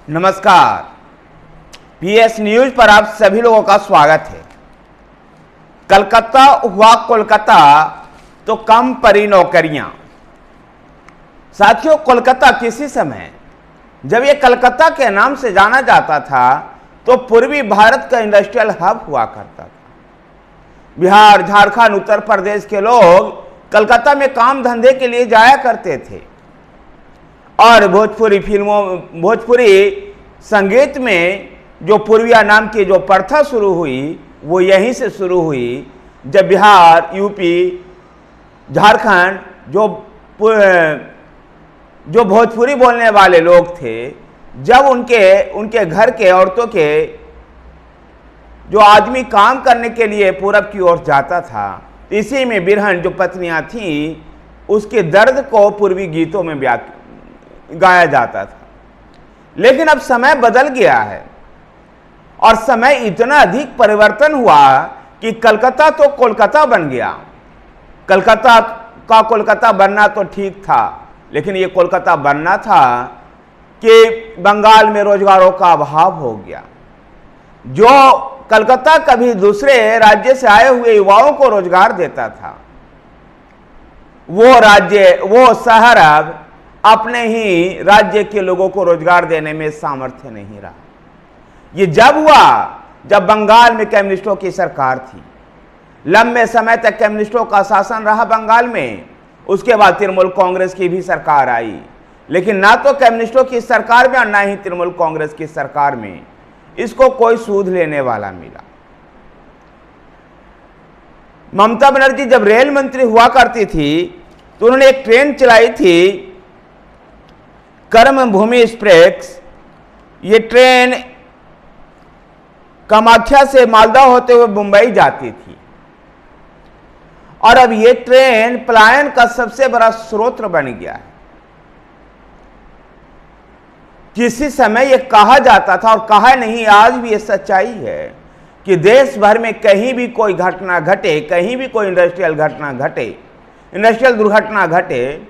नमस्कार। PS news पर आप सभी लोगों का स्वागत है। कलकत्ता हुआ कोलकाता तो कम परी नौकरियां। साथियों, कोलकाता किसी समय जब ये कलकत्ता के नाम से जाना जाता था तो पूर्वी भारत का इंडस्ट्रियल हब हुआ करता था। बिहार, झारखंड, उत्तर प्रदेश के लोग कलकत्ता में काम धंधे के लिए जाया करते थे और भोजपुरी फिल्मों, भोजपुरी संगीत में जो पूर्विया नाम की जो प्रथा शुरू हुई वो यहीं से शुरू हुई जब बिहार, यूपी, झारखंड जो भोजपुरी बोलने वाले लोग थे, जब उनके घर के औरतों के जो आदमी काम करने के लिए पूरब की ओर जाता था, इसी में बिरहन जो पत्नियां थीं उसके दर्द को पूर्वी गीतों में गाया जाता था। लेकिन अब समय बदल गया है और समय इतना अधिक परिवर्तन हुआ कि कलकत्ता तो कोलकाता बन गया। कलकत्ता का कोलकाता बनना तो ठीक था, लेकिन ये कोलकाता बनना था कि बंगाल में रोजगारों का अभाव हो गया। जो कलकत्ता कभी दूसरे राज्य से आए हुए युवाओं को रोजगार देता था, वो शहर अब अपने ही राज्य के लोगों को रोजगार देने में सामर्थ्य नहीं रहा। ये जब हुआ जब बंगाल में कम्युनिस्टों की सरकार थी। लंबे समय तक कम्युनिस्टों का शासन रहा बंगाल में। उसके बाद तृणमूल कांग्रेस की भी सरकार आई, लेकिन ना तो कम्युनिस्टों की सरकार में और ना ही तृणमूल कांग्रेस की सरकार में इसको कोई सूद लेने वाला मिला। ममता बनर्जी जब रेल मंत्री हुआ करती थी तो उन्होंने एक ट्रेन चलाई थी, कर्म भूमि एक्सप्रेस। ये ट्रेन कामाख्या से मालदा होते हुए मुंबई जाती थी और अब ये ट्रेन पलायन का सबसे बड़ा स्रोत बन गया है। किसी समय ये कहा जाता था और कहा नहीं, आज भी ये सच्चाई है कि देश भर में कहीं भी कोई घटना घटे, कहीं भी कोई इंडस्ट्रियल घटना घटे, इंडस्ट्रियल दुर्घटना घटे,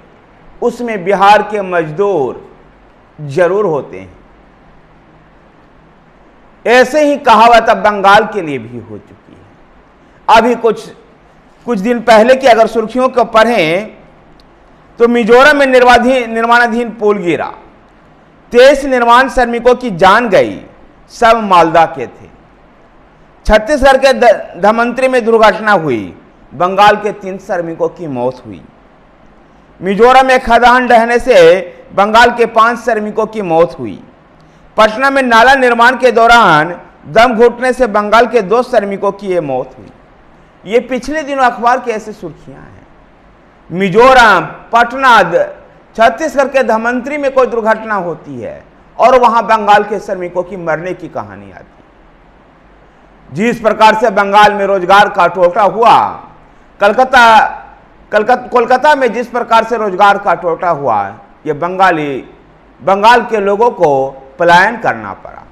उसमें बिहार के मजदूर जरूर होते हैं। ऐसे ही कहावत अब बंगाल के लिए भी हो चुकी है। अभी कुछ दिन पहले की अगर सुर्खियों को पढ़ें तो मिजोरम में निर्माणाधीन पुल गिरा, 23 निर्माण श्रमिकों की जान गई, सब मालदा के थे। छत्तीसगढ़ के धमंतरी में दुर्घटना हुई, बंगाल के 3 श्रमिकों की मौत हुई। मिजोरम में खदान ढहने से बंगाल के 5 श्रमिकों की मौत हुई। पटना में नाला निर्माण के दौरान दम घुटने से बंगाल के 2 श्रमिकों की ये मौत हुई। ये पिछले दिनों अखबार की ऐसी सुर्खियां हैं। मिजोरम, पटना, छत्तीसगढ़ के धमंतरी में कोई दुर्घटना होती है और वहां बंगाल के श्रमिकों की मरने की कहानी आती है। जिस प्रकार से बंगाल में रोजगार का टोटा हुआ, कोलकाता में जिस प्रकार से रोजगार का टोटा हुआ, ये बंगाल के लोगों को पलायन करना पड़ा।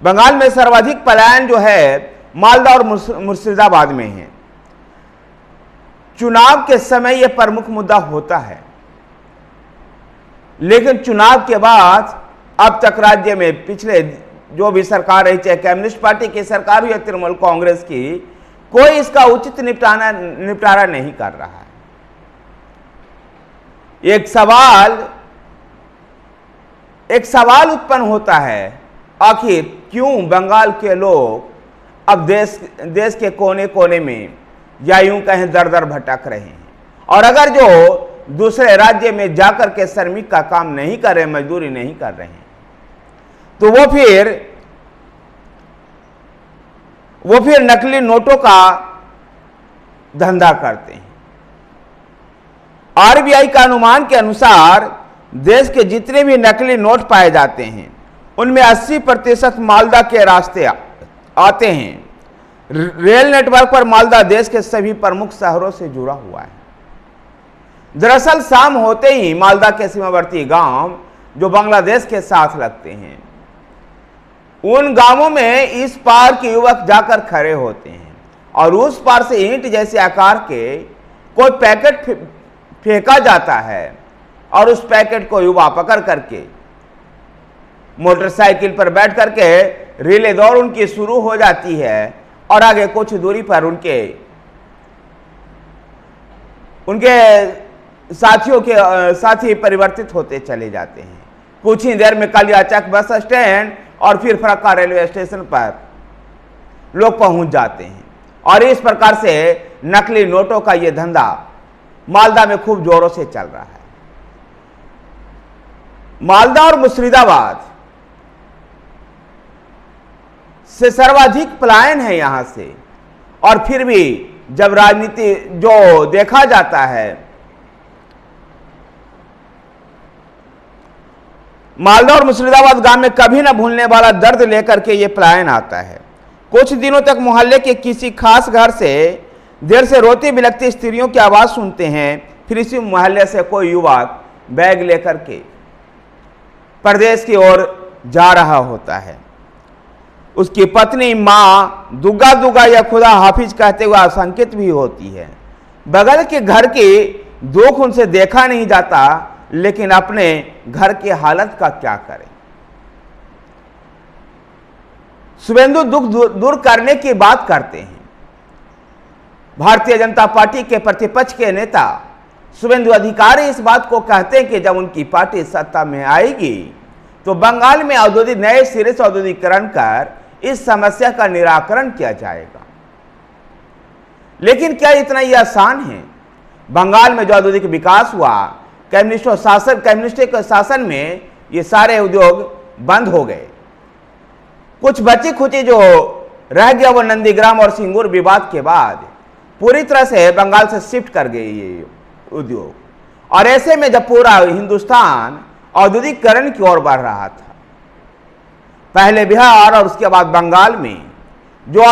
बंगाल में सर्वाधिक पलायन जो है मालदा और मुर्शिदाबाद में है। चुनाव के समय यह प्रमुख मुद्दा होता है, लेकिन चुनाव के बाद अब तक राज्य में पिछले जो भी सरकार रही, चाहे कम्युनिस्ट पार्टी की सरकार हुई या तृणमूल कांग्रेस की, कोई इसका उचित निपटारा नहीं कर रहा है। एक सवाल उत्पन्न होता है, आखिर क्यों बंगाल के लोग अब देश के कोने कोने में या यूं कहें दर दर भटक रहे हैं, और अगर जो दूसरे राज्य में जाकर के श्रमिक का काम नहीं कर रहे, मजदूरी नहीं कर रहे हैं, तो वो फिर नकली नोटों का धंधा करते हैं। आरबीआई का अनुमान के अनुसार देश के जितने भी नकली नोट पाए जाते हैं उनमें 80% मालदा के रास्ते आते हैं। रेल नेटवर्क पर मालदा देश के सभी प्रमुख शहरों से जुड़ा हुआ है। दरअसल शाम होते ही मालदा के सीमावर्ती गांव जो बांग्लादेश के साथ लगते हैं, उन गांवों में इस पार के युवक जाकर खड़े होते हैं और उस पार से ईंट जैसे आकार के कोई पैकेट फेंका जाता है और उस पैकेट को युवा पकड़ करके मोटरसाइकिल पर बैठ करके रिले दौड़ उनकी शुरू हो जाती है और आगे कुछ दूरी पर उनके साथियों के साथी परिवर्तित होते चले जाते हैं। कुछ ही देर में कालियाचक बस स्टैंड और फिर फरक्का रेलवे स्टेशन पर लोग पहुंच जाते हैं और इस प्रकार से नकली नोटों का यह धंधा मालदा में खूब जोरों से चल रहा है। मालदा और मुर्शिदाबाद से सर्वाधिक पलायन है यहां से, और फिर भी जब राजनीति जो देखा जाता है, मालदा और मुर्शिदाबाद गांव में कभी न भूलने वाला दर्द लेकर के ये पलायन आता है। कुछ दिनों तक मोहल्ले के किसी खास घर से देर से रोती बिलखती स्त्रियों की आवाज सुनते हैं। फिर इसी मोहल्ले से कोई युवक बैग लेकर के प्रदेश की ओर जा रहा होता है। उसकी पत्नी माँ दुगा दुगा या खुदा हाफिज कहते हुए आशंकित भी होती है। बगल के घर की दुख उनसे देखा नहीं जाता, लेकिन अपने घर की हालत का क्या करें। शुभेंदु दुख दूर करने की बात करते हैं। भारतीय जनता पार्टी के प्रतिपक्ष के नेता शुभेंदु अधिकारी इस बात को कहते हैं कि जब उनकी पार्टी सत्ता में आएगी तो बंगाल में औद्योगिक नए सिरे से औद्योगिकरण कर इस समस्या का निराकरण किया जाएगा। लेकिन क्या इतना ही आसान है? बंगाल में जो औद्योगिक विकास हुआ, कम्युनिस्ट के शासन में ये सारे उद्योग बंद हो गए। कुछ बची खुची जो रह गया वो नंदीग्राम और सिंगूर विवाद के बाद पूरी तरह से बंगाल से शिफ्ट कर गए ये उद्योग। और ऐसे में जब पूरा हिंदुस्तान औद्योगिकरण की ओर बढ़ रहा था, पहले बिहार और उसके बाद बंगाल में जो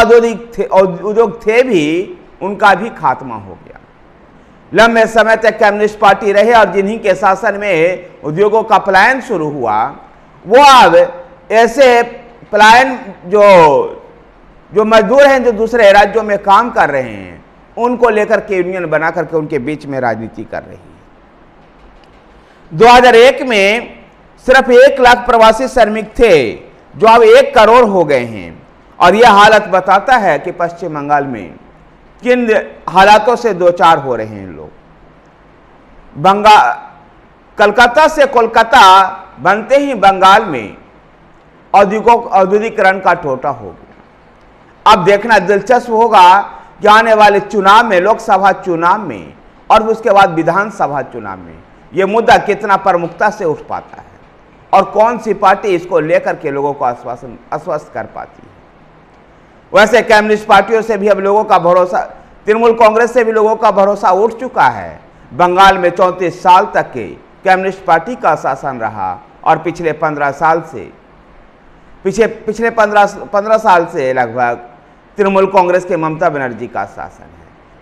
उद्योग थे भी उनका भी खात्मा हो गया। लंबे समय तक कम्युनिस्ट पार्टी रहे और जिन्हीं के शासन में उद्योगों का पलायन शुरू हुआ, वो अब ऐसे पलायन जो मजदूर हैं जो दूसरे राज्यों में काम कर रहे हैं, उनको लेकर के यूनियन बना करके उनके बीच में राजनीति कर रही है। 2001 में सिर्फ 1 लाख प्रवासी श्रमिक थे जो अब 1 करोड़ हो गए हैं। और यह हालत बताता है कि पश्चिम बंगाल में किन हालातों से दो चार हो रहे हैं लोग। कलकत्ता से कोलकाता बनते ही बंगाल में औद्योगिकरण का टोटा हो गया। अब देखना दिलचस्प होगा कि आने वाले चुनाव में, लोकसभा चुनाव में और उसके बाद विधानसभा चुनाव में यह मुद्दा कितना प्रमुखता से उठ पाता है और कौन सी पार्टी इसको लेकर के लोगों को आश्वस्त कर पाती है। वैसे कम्युनिस्ट पार्टियों से भी अब लोगों का भरोसा, तृणमूल कांग्रेस से भी लोगों का भरोसा उठ चुका है। बंगाल में 34 साल तक के कम्युनिस्ट पार्टी का शासन रहा और पिछले 15 साल से लगभग तृणमूल कांग्रेस के ममता बनर्जी का शासन है।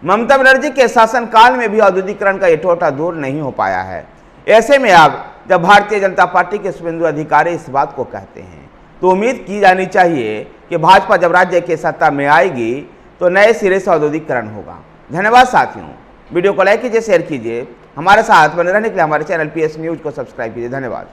ममता बनर्जी के शासनकाल में भी औद्योगिकरण का ये टोटा दूर नहीं हो पाया है। ऐसे में अब जब भारतीय जनता पार्टी के शुभेंदु अधिकारी इस बात को कहते हैं तो उम्मीद की जानी चाहिए कि भाजपा जब राज्य की सत्ता में आएगी तो नए सिरे से औद्योगिकरण होगा। धन्यवाद साथियों, वीडियो को लाइक कीजिए, शेयर कीजिए, हमारे साथ बने रहने के लिए हमारे चैनल PS न्यूज को सब्सक्राइब कीजिए। धन्यवाद।